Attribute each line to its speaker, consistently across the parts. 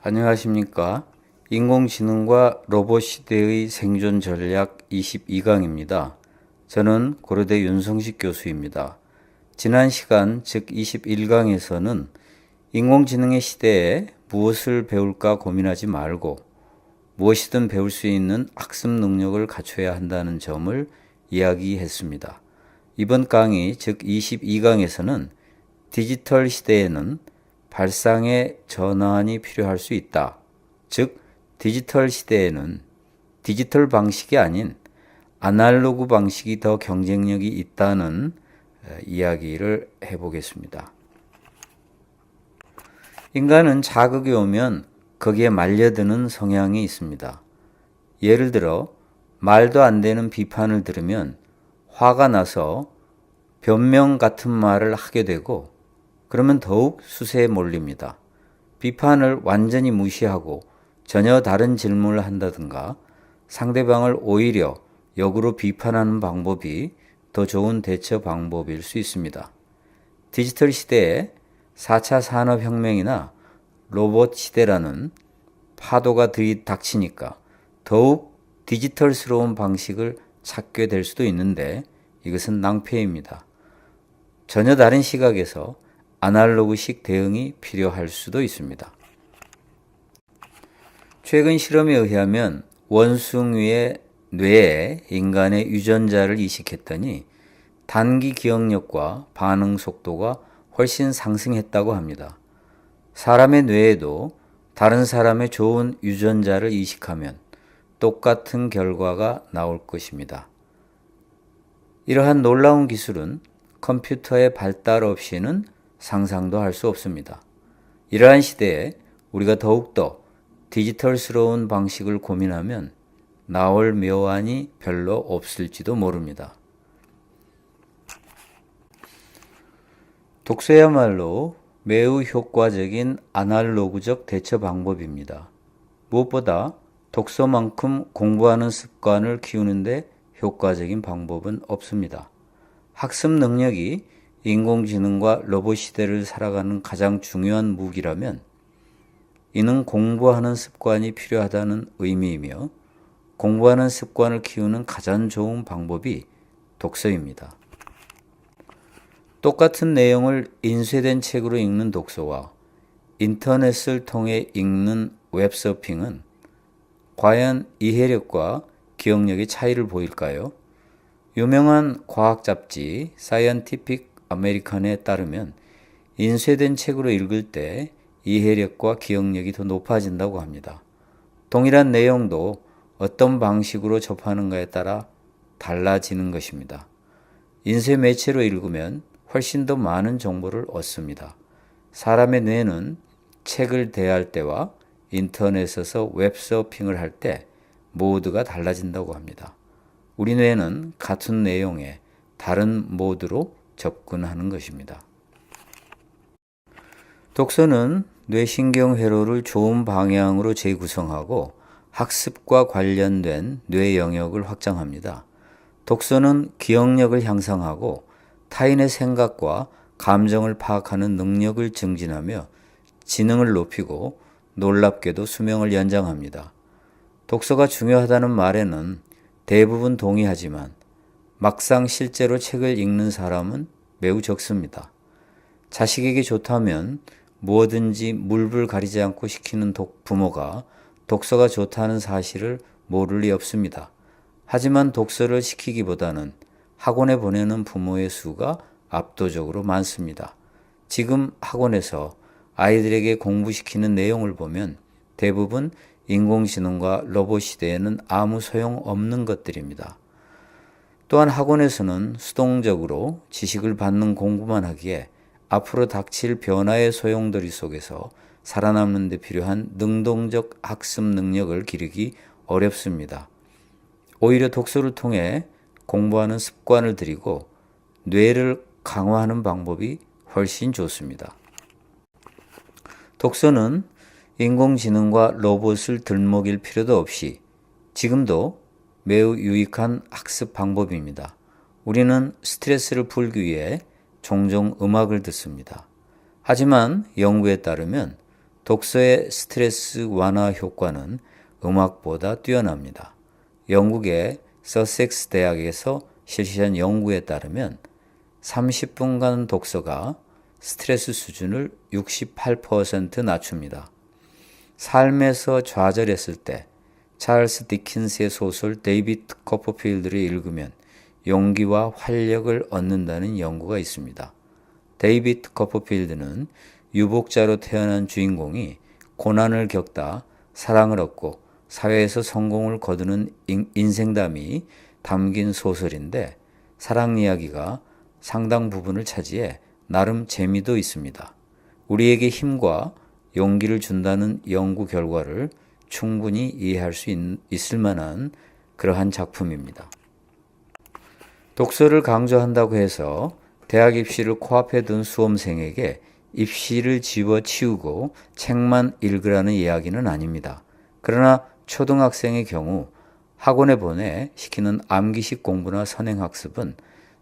Speaker 1: 안녕하십니까. 인공지능과 로봇 시대의 생존 전략 22강입니다. 저는 고려대 윤성식 교수입니다. 지난 시간, 즉 21강에서는 인공지능의 시대에 무엇을 배울까 고민하지 말고 무엇이든 배울 수 있는 학습 능력을 갖춰야 한다는 점을 이야기했습니다. 이번 강의, 즉 22강에서는 디지털 시대에는 발상의 전환이 필요할 수 있다. 즉, 디지털 시대에는 디지털 방식이 아닌 아날로그 방식이 더 경쟁력이 있다는 이야기를 해보겠습니다. 인간은 자극이 오면 거기에 말려드는 성향이 있습니다. 예를 들어 말도 안 되는 비판을 들으면 화가 나서 변명 같은 말을 하게 되고 그러면 더욱 수세에 몰립니다. 비판을 완전히 무시하고 전혀 다른 질문을 한다든가 상대방을 오히려 역으로 비판하는 방법이 더 좋은 대처 방법일 수 있습니다. 디지털 시대에 4차 산업혁명이나 로봇 시대라는 파도가 들이닥치니까 더욱 디지털스러운 방식을 찾게 될 수도 있는데 이것은 낭패입니다. 전혀 다른 시각에서 아날로그식 대응이 필요할 수도 있습니다. 최근 실험에 의하면 원숭이의 뇌에 인간의 유전자를 이식했더니 단기 기억력과 반응 속도가 훨씬 상승했다고 합니다. 사람의 뇌에도 다른 사람의 좋은 유전자를 이식하면 똑같은 결과가 나올 것입니다. 이러한 놀라운 기술은 컴퓨터의 발달 없이는 상상도 할 수 없습니다. 이러한 시대에 우리가 더욱더 디지털스러운 방식을 고민하면 나올 묘안이 별로 없을지도 모릅니다. 독서야말로 매우 효과적인 아날로그적 대처 방법입니다. 무엇보다 독서만큼 공부하는 습관을 키우는데 효과적인 방법은 없습니다. 학습 능력이 인공지능과 로봇 시대를 살아가는 가장 중요한 무기라면 이는 공부하는 습관이 필요하다는 의미이며 공부하는 습관을 키우는 가장 좋은 방법이 독서입니다. 똑같은 내용을 인쇄된 책으로 읽는 독서와 인터넷을 통해 읽는 웹서핑은 과연 이해력과 기억력의 차이를 보일까요? 유명한 과학 잡지 사이언티픽 아메리칸에 따르면 인쇄된 책으로 읽을 때 이해력과 기억력이 더 높아진다고 합니다. 동일한 내용도 어떤 방식으로 접하는가에 따라 달라지는 것입니다. 인쇄 매체로 읽으면 훨씬 더 많은 정보를 얻습니다. 사람의 뇌는 책을 대할 때와 인터넷에서 웹서핑을 할 때 모드가 달라진다고 합니다. 우리 뇌는 같은 내용에 다른 모드로 접근하는 것입니다. 독서는 뇌신경 회로를 좋은 방향으로 재구성하고 학습과 관련된 뇌 영역을 확장합니다. 독서는 기억력을 향상하고 타인의 생각과 감정을 파악하는 능력을 증진하며 지능을 높이고 놀랍게도 수명을 연장합니다. 독서가 중요하다는 말에는 대부분 동의하지만 막상 실제로 책을 읽는 사람은 매우 적습니다. 자식에게 좋다면 무엇든지 물불 가리지 않고 시키는 부모가 독서가 좋다는 사실을 모를 리 없습니다. 하지만 독서를 시키기보다는 학원에 보내는 부모의 수가 압도적으로 많습니다. 지금 학원에서 아이들에게 공부시키는 내용을 보면 대부분 인공지능과 로봇 시대에는 아무 소용 없는 것들입니다. 또한 학원에서는 수동적으로 지식을 받는 공부만 하기에 앞으로 닥칠 변화의 소용돌이 속에서 살아남는 데 필요한 능동적 학습 능력을 기르기 어렵습니다. 오히려 독서를 통해 공부하는 습관을 들이고 뇌를 강화하는 방법이 훨씬 좋습니다. 독서는 인공지능과 로봇을 들먹일 필요도 없이 지금도 매우 유익한 학습 방법입니다. 우리는 스트레스를 풀기 위해 종종 음악을 듣습니다. 하지만 연구에 따르면 독서의 스트레스 완화 효과는 음악보다 뛰어납니다. 영국의 서섹스 대학에서 실시한 연구에 따르면 30분간 독서가 스트레스 수준을 68% 낮춥니다. 삶에서 좌절했을 때 찰스 디킨스의 소설 데이비드 커퍼필드를 읽으면 용기와 활력을 얻는다는 연구가 있습니다. 데이비드 커퍼필드는 유복자로 태어난 주인공이 고난을 겪다 사랑을 얻고 사회에서 성공을 거두는 인생담이 담긴 소설인데 사랑 이야기가 상당 부분을 차지해 나름 재미도 있습니다. 우리에게 힘과 용기를 준다는 연구 결과를 충분히 이해할 수 있을 만한 그러한 작품입니다. 독서를 강조한다고 해서 대학 입시를 코앞에 둔 수험생에게 입시를 집어치우고 책만 읽으라는 이야기는 아닙니다. 그러나 초등학생의 경우 학원에 보내 시키는 암기식 공부나 선행학습은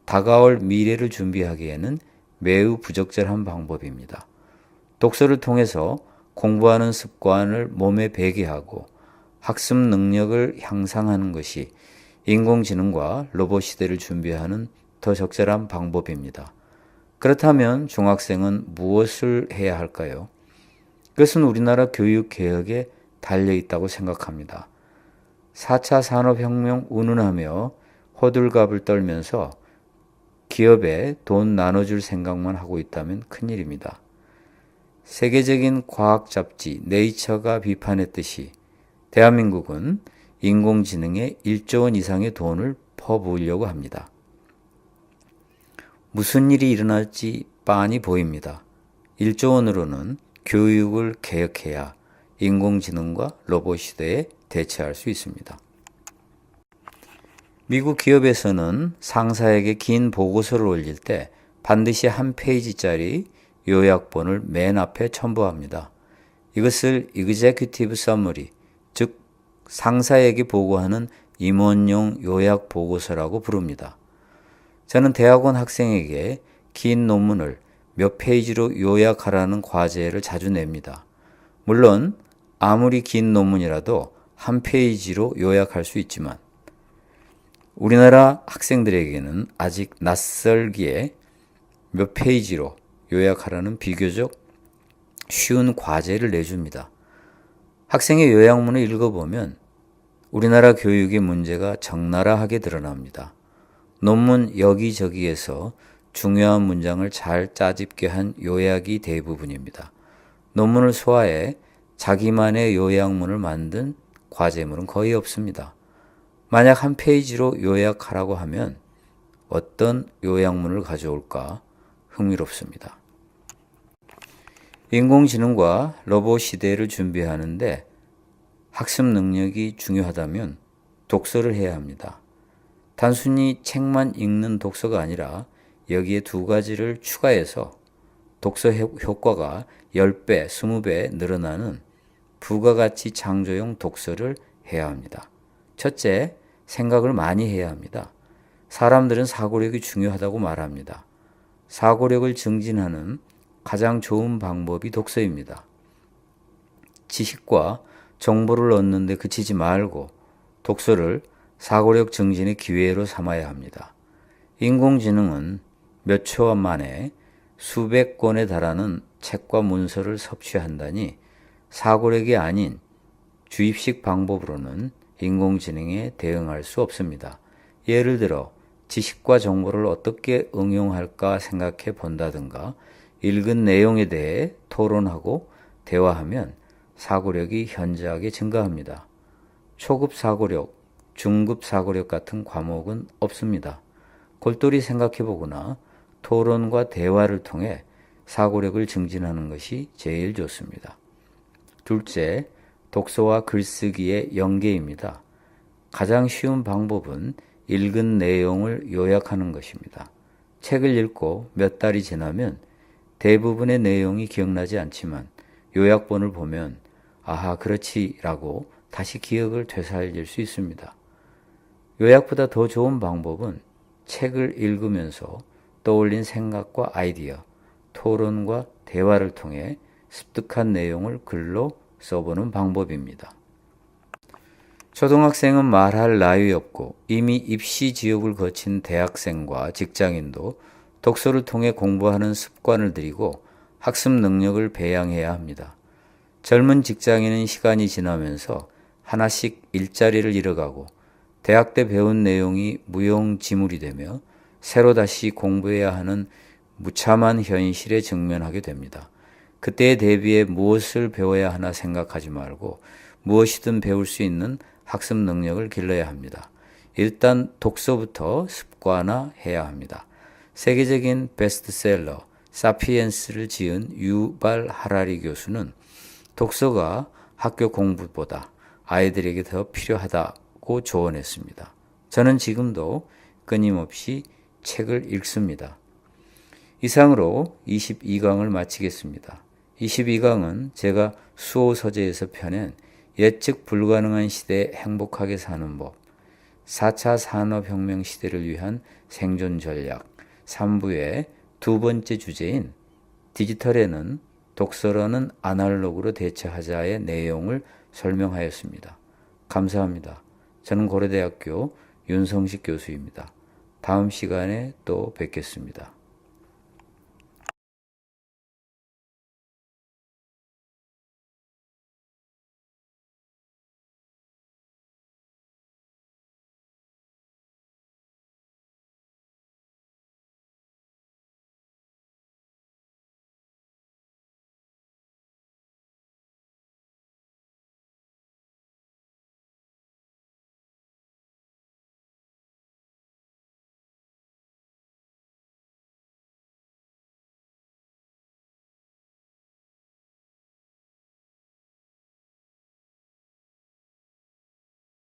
Speaker 1: 다가올 미래를 준비하기에는 매우 부적절한 방법입니다. 독서를 통해서 공부하는 습관을 몸에 배게 하고 학습 능력을 향상하는 것이 인공지능과 로봇 시대를 준비하는 더 적절한 방법입니다. 그렇다면 중학생은 무엇을 해야 할까요? 그것은 우리나라 교육개혁에 달려있다고 생각합니다. 4차 산업혁명 운운하며 호들갑을 떨면서 기업에 돈 나눠줄 생각만 하고 있다면 큰일입니다. 세계적인 과학 잡지 네이처가 비판했듯이 대한민국은 인공지능에 1조 원 이상의 돈을 퍼부으려고 합니다. 무슨 일이 일어날지 빤히 보입니다. 1조 원으로는 교육을 개혁해야 인공지능과 로봇 시대에 대처할 수 있습니다. 미국 기업에서는 상사에게 긴 보고서를 올릴 때 반드시 한 페이지짜리 요약본을 맨 앞에 첨부합니다. 이것을 Executive Summary, 즉 상사에게 보고하는 임원용 요약 보고서라고 부릅니다. 저는 대학원 학생에게 긴 논문을 몇 페이지로 요약하라는 과제를 자주 냅니다. 물론 아무리 긴 논문이라도 한 페이지로 요약할 수 있지만 우리나라 학생들에게는 아직 낯설기에 몇 페이지로 요약하라는 비교적 쉬운 과제를 내줍니다. 학생의 요약문을 읽어보면 우리나라 교육의 문제가 적나라하게 드러납니다. 논문 여기저기에서 중요한 문장을 잘 짜집게 한 요약이 대부분입니다. 논문을 소화해 자기만의 요약문을 만든 과제물은 거의 없습니다. 만약 한 페이지로 요약하라고 하면 어떤 요약문을 가져올까 흥미롭습니다. 인공지능과 로봇 시대를 준비하는데 학습 능력이 중요하다면 독서를 해야 합니다. 단순히 책만 읽는 독서가 아니라 여기에 두 가지를 추가해서 독서 효과가 10배, 20배 늘어나는 부가가치 창조용 독서를 해야 합니다. 첫째, 생각을 많이 해야 합니다. 사람들은 사고력이 중요하다고 말합니다. 사고력을 증진하는 가장 좋은 방법이 독서입니다. 지식과 정보를 얻는 데 그치지 말고 독서를 사고력 증진의 기회로 삼아야 합니다. 인공지능은 몇 초 만에 수백 권에 달하는 책과 문서를 섭취한다니 사고력이 아닌 주입식 방법으로는 인공지능에 대응할 수 없습니다. 예를 들어 지식과 정보를 어떻게 응용할까 생각해 본다든가 읽은 내용에 대해 토론하고 대화하면 사고력이 현저하게 증가합니다. 초급 사고력, 중급 사고력 같은 과목은 없습니다. 골똘히 생각해 보거나 토론과 대화를 통해 사고력을 증진하는 것이 제일 좋습니다. 둘째, 독서와 글쓰기의 연계입니다. 가장 쉬운 방법은 읽은 내용을 요약하는 것입니다. 책을 읽고 몇 달이 지나면 대부분의 내용이 기억나지 않지만 요약본을 보면 아하 그렇지라고 다시 기억을 되살릴 수 있습니다. 요약보다 더 좋은 방법은 책을 읽으면서 떠올린 생각과 아이디어, 토론과 대화를 통해 습득한 내용을 글로 써보는 방법입니다. 초등학생은 말할 나위 없고 이미 입시 지옥을 거친 대학생과 직장인도 독서를 통해 공부하는 습관을 들이고 학습 능력을 배양해야 합니다. 젊은 직장인은 시간이 지나면서 하나씩 일자리를 잃어가고 대학 때 배운 내용이 무용지물이 되며 새로 다시 공부해야 하는 무참한 현실에 직면하게 됩니다. 그때에 대비해 무엇을 배워야 하나 생각하지 말고 무엇이든 배울 수 있는 학습 능력을 길러야 합니다. 일단 독서부터 습관화해야 합니다. 세계적인 베스트셀러 사피엔스를 지은 유발 하라리 교수는 독서가 학교 공부보다 아이들에게 더 필요하다고 조언했습니다. 저는 지금도 끊임없이 책을 읽습니다. 이상으로 22강을 마치겠습니다. 22강은 제가 수호 서재에서 펴낸 예측 불가능한 시대에 행복하게 사는 법, 4차 산업혁명 시대를 위한 생존 전략 3부의 두 번째 주제인 디지털에는 독서로는 아날로그로 대처하자의 내용을 설명하였습니다. 감사합니다. 저는 고려대학교 윤성식 교수입니다. 다음 시간에 또 뵙겠습니다.